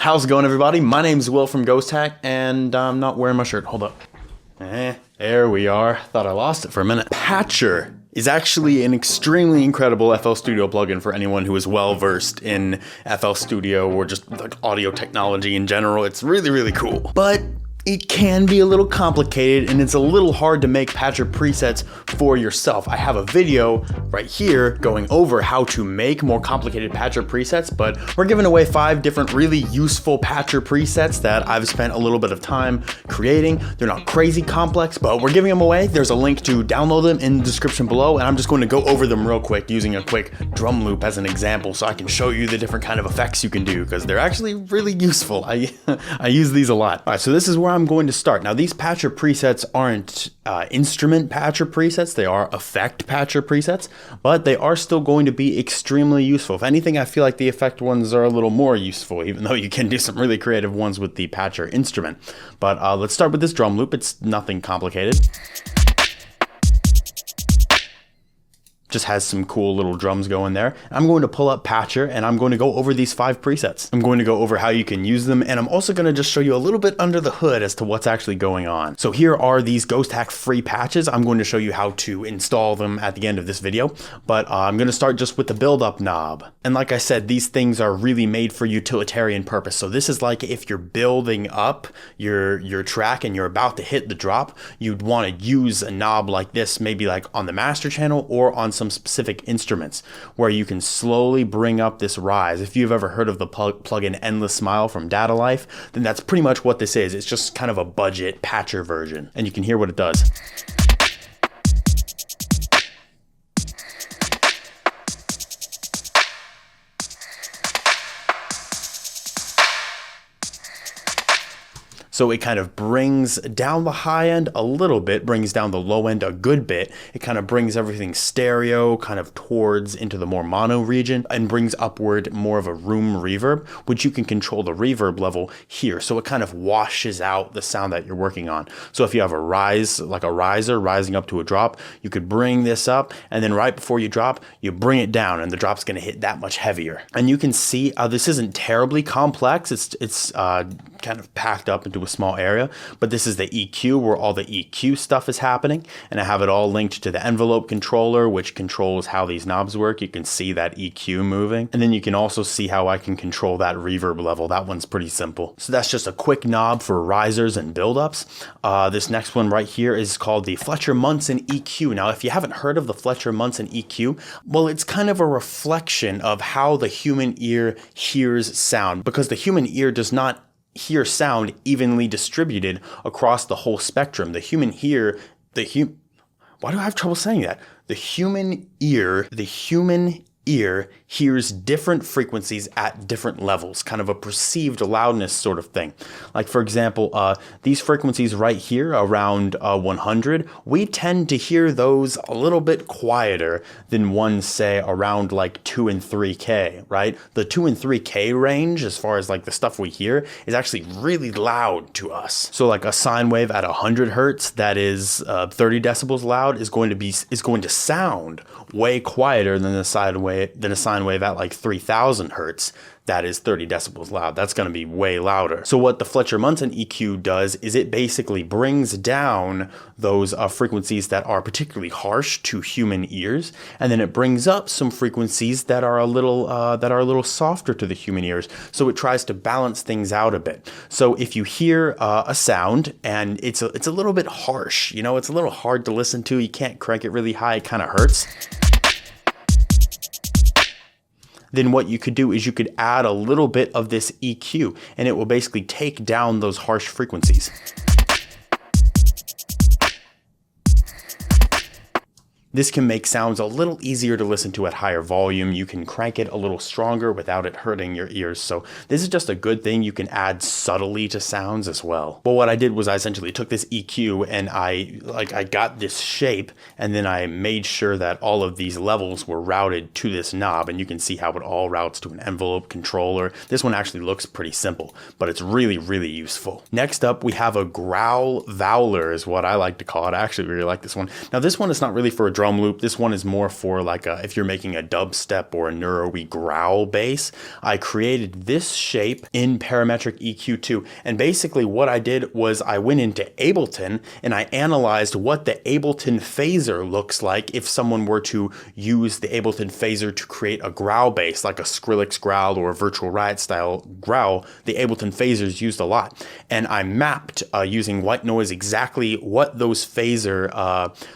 How's it going, everybody? My name's Will from Ghosthack, and I'm not wearing my shirt. Hold up. There we are. Thought I lost it for a minute. Patcher is actually an extremely incredible FL Studio plugin for anyone who is well versed in FL Studio or just like audio technology in general. It's really, really cool. But it can be a little complicated and it's a little hard to make patcher presets for yourself. I have a video right here going over how to make more complicated patcher presets, but we're giving away 5 different really useful patcher presets that I've spent a little bit of time creating. They're not crazy complex, but we're giving them away. There's a link to download them in the description below, and I'm just going to go over them real quick using a quick drum loop as an example so I can show you the different kind of effects you can do because they're actually really useful. I use these a lot. All right, so this is where I'm going to start. Now, these patcher presets aren't instrument patcher presets, they are effect patcher presets, but they are still going to be extremely useful. If anything, I feel like the effect ones are a little more useful, even though you can do some really creative ones with the patcher instrument. But let's start with this drum loop. It's nothing complicated. Just has some cool little drums going there. I'm going to pull up Patcher and I'm going to go over these 5 presets. I'm going to go over how you can use them, and I'm also going to just show you a little bit under the hood as to what's actually going on. So here are these Ghosthack free patches. I'm going to show you how to install them at the end of this video, but I'm going to start just with the build up knob. And like I said, these things are really made for utilitarian purpose. So this is like if you're building up your track and you're about to hit the drop, you'd want to use a knob like this, maybe like on the master channel or on some specific instruments where you can slowly bring up this rise. If you've ever heard of the plugin Endless Smile from Data Life, then that's pretty much what this is. It's just kind of a budget patcher version, and you can hear what it does. So it kind of brings down the high end a little bit, brings down the low end a good bit. It kind of brings everything stereo kind of towards into the more mono region and brings upward more of a room reverb, which you can control the reverb level here. So it kind of washes out the sound that you're working on. So if you have a rise, like a riser rising up to a drop, you could bring this up, and then right before you drop, you bring it down and the drop's gonna hit that much heavier. And you can see this isn't terribly complex. It's kind of packed up into a small area, but this is the EQ where all the EQ stuff is happening, and I have it all linked to the envelope controller, which controls how these knobs work. You can see that EQ moving, and then you can also see how I can control that reverb level. That one's pretty simple. So that's just a quick knob for risers and buildups. This next one right here is called the Fletcher Munson EQ. Now, if you haven't heard of the Fletcher Munson EQ, well, it's kind of a reflection of how the human ear hears sound, because the human ear does not hear sound evenly distributed across the whole spectrum. The human ear, why do I have trouble saying that? The human ear hears different frequencies at different levels, kind of a perceived loudness sort of thing. Like, for example, these frequencies right here around 100, we tend to hear those a little bit quieter than ones, say, around like 2 and 3K, right? The 2 and 3K range, as far as like the stuff we hear, is actually really loud to us. So like a sine wave at 100 hertz that is 30 decibels loud is going to sound way quieter than a sine wave at like 3000 hertz that is 30 decibels loud. That's going to be way louder. So what the Fletcher Munson EQ does is it basically brings down those frequencies that are particularly harsh to human ears, and then it brings up some frequencies that are a little softer to the human ears. So it tries to balance things out a bit. So if you hear a sound and it's a little bit harsh, you know, it's a little hard to listen to, you can't crank it really high, it kind of hurts. Then what you could do is you could add a little bit of this EQ, and it will basically take down those harsh frequencies. This can make sounds a little easier to listen to at higher volume. You can crank it a little stronger without it hurting your ears. So this is just a good thing you can add subtly to sounds as well. But what I did was I essentially took this EQ and I got this shape, and then I made sure that all of these levels were routed to this knob, and you can see how it all routes to an envelope controller. This one actually looks pretty simple, but it's really, really useful. Next up, we have a Growl Vowler is what I like to call it. I actually really like this one. Now this one is not really for a drum drum loop. This one is more for like if you're making a dubstep or a neuro-y growl bass. I created this shape in parametric EQ2. And basically what I did was I went into Ableton and I analyzed what the Ableton phaser looks like if someone were to use the Ableton phaser to create a growl bass, like a Skrillex growl or a Virtual Riot style growl. The Ableton phaser is used a lot. And I mapped using white noise exactly what those phaser,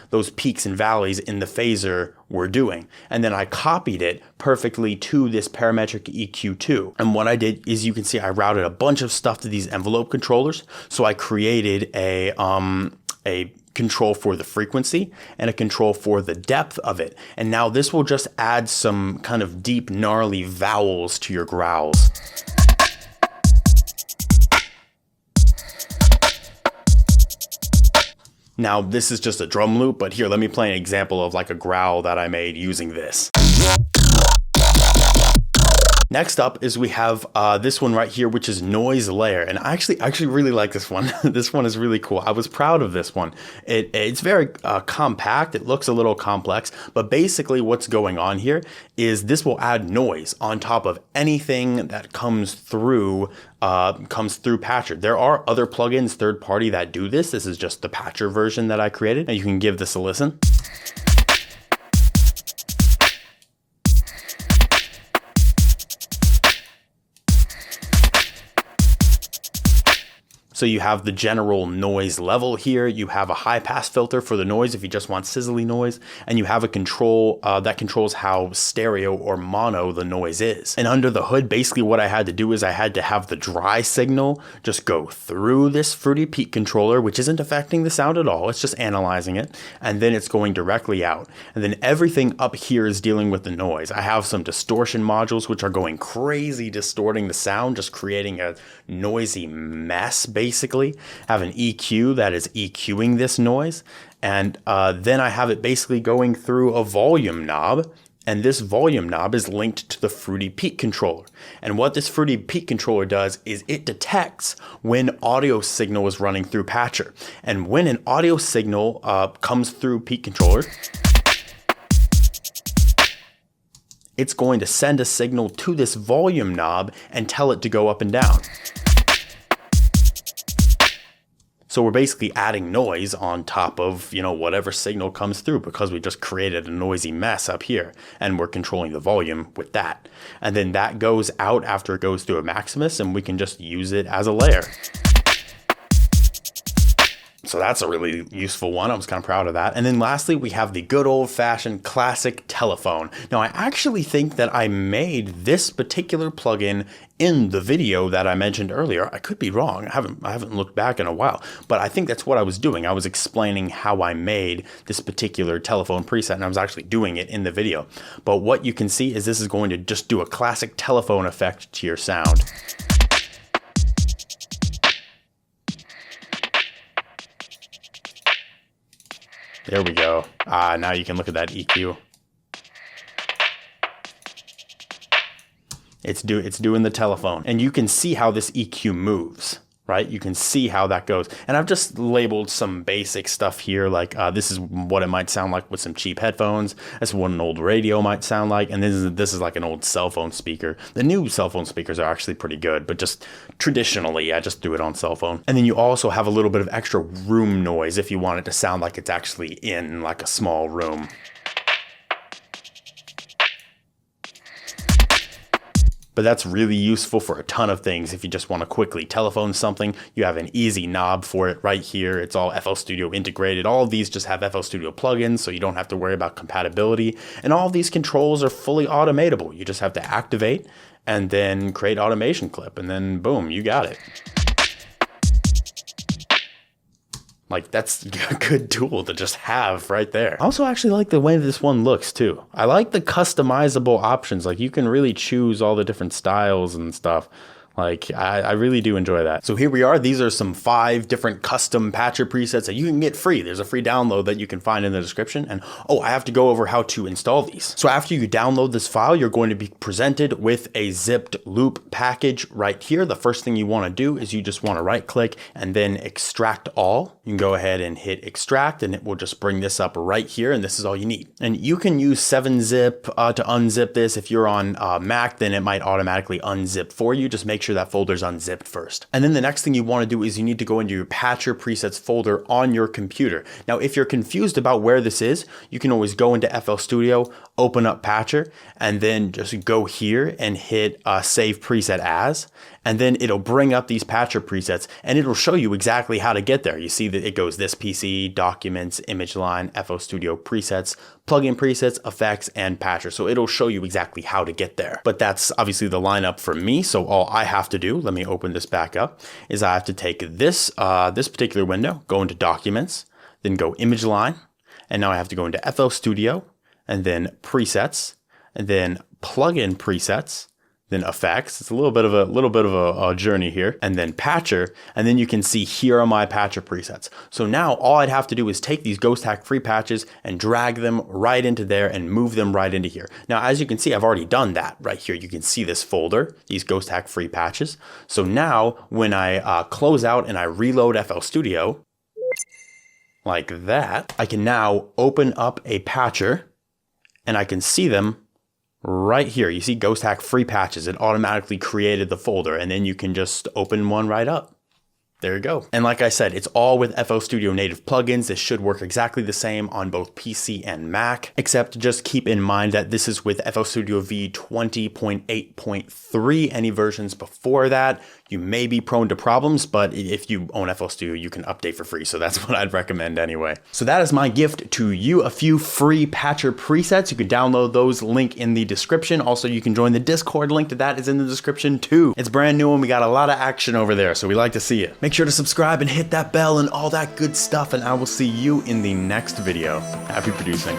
those peaks and valleys in the phaser were doing. And then I copied it perfectly to this parametric EQ2. And what I did is, you can see I routed a bunch of stuff to these envelope controllers. So I created a control for the frequency and a control for the depth of it. And now this will just add some kind of deep, gnarly vowels to your growls. Now, this is just a drum loop, but here, let me play an example of like a growl that I made using this. Next up is we have this one right here, which is Noise Layer. And I actually really like this one. This one is really cool. I was proud of this one. It's very compact. It looks a little complex, but basically what's going on here is this will add noise on top of anything that comes through Patcher. There are other plugins, third party, that do this. This is just the Patcher version that I created, and you can give this a listen. So you have the general noise level here. You have a high pass filter for the noise if you just want sizzly noise. And you have a control that controls how stereo or mono the noise is. And under the hood, basically what I had to do is I had to have the dry signal just go through this Fruity Peak controller, which isn't affecting the sound at all. It's just analyzing it. And then it's going directly out. And then everything up here is dealing with the noise. I have some distortion modules, which are going crazy, distorting the sound, just creating a noisy mess, basically. I have an EQ that is EQing this noise, and then I have it basically going through a volume knob, and this volume knob is linked to the Fruity Peak controller. And what this Fruity Peak controller does is it detects when audio signal is running through Patcher, and when an audio signal comes through Peak controller, it's going to send a signal to this volume knob and tell it to go up and down. So we're basically adding noise on top of, whatever signal comes through, because we just created a noisy mess up here and we're controlling the volume with that. And then that goes out after it goes through a Maximus, and we can just use it as a layer. So that's a really useful one. I was kind of proud of that. And then lastly, we have the good old fashioned classic telephone. Now, I actually think that I made this particular plugin in the video that I mentioned earlier. I could be wrong. I haven't looked back in a while, but I think that's what I was doing. I was explaining how I made this particular telephone preset, and I was actually doing it in the video. But what you can see is this is going to just do a classic telephone effect to your sound. There we go. Now you can look at that EQ. It's doing the telephone. And you can see how this EQ moves, right? You can see how that goes. And I've just labeled some basic stuff here, like this is what it might sound like with some cheap headphones. That's what an old radio might sound like. And this is like an old cell phone speaker. The new cell phone speakers are actually pretty good, but just traditionally, I just threw it on cell phone. And then you also have a little bit of extra room noise if you want it to sound like it's actually in like a small room. But that's really useful for a ton of things. If you just want to quickly telephone something, you have an easy knob for it right here. It's all FL Studio integrated. All of these just have FL Studio plugins, so you don't have to worry about compatibility. And all of these controls are fully automatable. You just have to activate and then create automation clip, and then boom, you got it. Like, that's a good tool to just have right there. I also actually like the way this one looks too. I like the customizable options. Like, you can really choose all the different styles and stuff. Like, I really do enjoy that. So here we are. These are some 5 different custom patcher presets that you can get free. There's a free download that you can find in the description. And oh, I have to go over how to install these. So after you download this file, you're going to be presented with a zipped loop package right here. The first thing you want to do is you just want to right click and then extract all. You can go ahead and hit extract and it will just bring this up right here. And this is all you need. And you can use 7-zip to unzip this. If you're on Mac, then it might automatically unzip for you. Just make sure that folder's unzipped first. And then the next thing you want to do is you need to go into your patcher presets folder on your computer. Now, if you're confused about where this is, you can always go into FL Studio, open up patcher, and then just go here and hit save preset as, and then it'll bring up these patcher presets and it'll show you exactly how to get there. You see that it goes this PC, documents, image line, FL Studio presets, plugin presets, effects, and patcher. So it'll show you exactly how to get there. But that's obviously the lineup for me. So all I have to do, let me open this back up, is I have to take this, this particular window, go into documents, then go image line. And now I have to go into FL Studio and then presets and then plugin presets, then effects. It's a little bit of a journey here, and then patcher, and then you can see here are my patcher presets. So now all I'd have to do is take these Ghosthack free patches and drag them right into there and move them right into here. Now, as you can see, I've already done that right here. You can see this folder, these Ghosthack free patches. So now when I close out and I reload FL Studio, like that, I can now open up a patcher and I can see them right here. You see Ghosthack free patches. It automatically created the folder and then you can just open one right up. There you go. And like I said, it's all with FL Studio native plugins. This should work exactly the same on both PC and Mac, except just keep in mind that this is with FL Studio V 20.8.3. Any versions before that, you may be prone to problems, but if you own FL Studio, you can update for free. So that's what I'd recommend anyway. So that is my gift to you, a few free patcher presets. You can download those, link in the description. Also, you can join the Discord, link to that is in the description too. It's brand new and we got a lot of action over there, so we like to see it. Make sure to subscribe and hit that bell and all that good stuff, and I will see you in the next video. Happy producing.